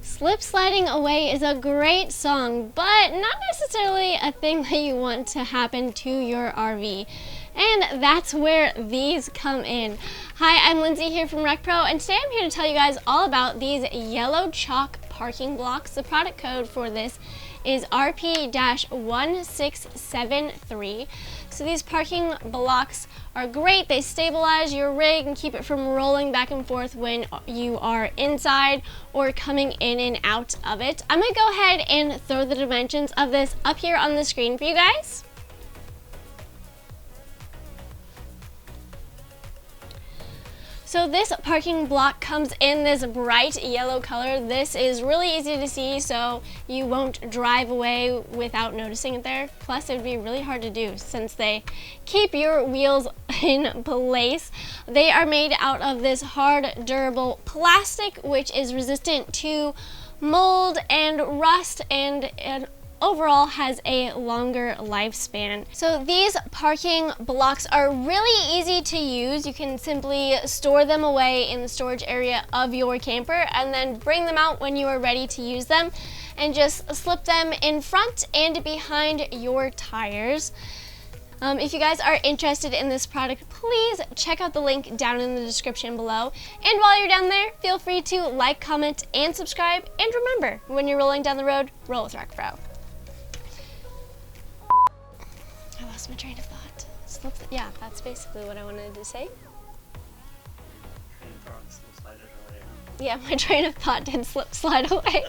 Slip Sliding Away is a great song, but not necessarily a thing that you want to happen to your RV. And that's where these come in. Hi, I'm Lindsay here from RecPro, and today I'm here to tell you guys all about these yellow Chock parking blocks. The product code for this is RP-1673. So these parking blocks are great. They stabilize your rig and keep it from rolling back and forth when you are inside or coming in and out of it. I'm gonna go ahead and throw the dimensions of this up here on the screen for you guys. So this parking block comes in this bright yellow color. This is really easy to see, so you won't drive away without noticing it there. Plus, it would be really hard to do since they keep your wheels in place. They are made out of this hard, durable plastic, which is resistant to mold and rust and overall has a longer lifespan. So these parking blocks are really easy to use. You can simply store them away in the storage area of your camper and then bring them out when you are ready to use them and just slip them in front and behind your tires. If you guys are interested in this product, please check out the link down in the description below. And while you're down there, feel free to like, comment, and subscribe. And remember, when you're rolling down the road, roll with RecPro. I lost my train of thought. Yeah, that's basically what I wanted to say. Yeah, my train of thought did slip slide away.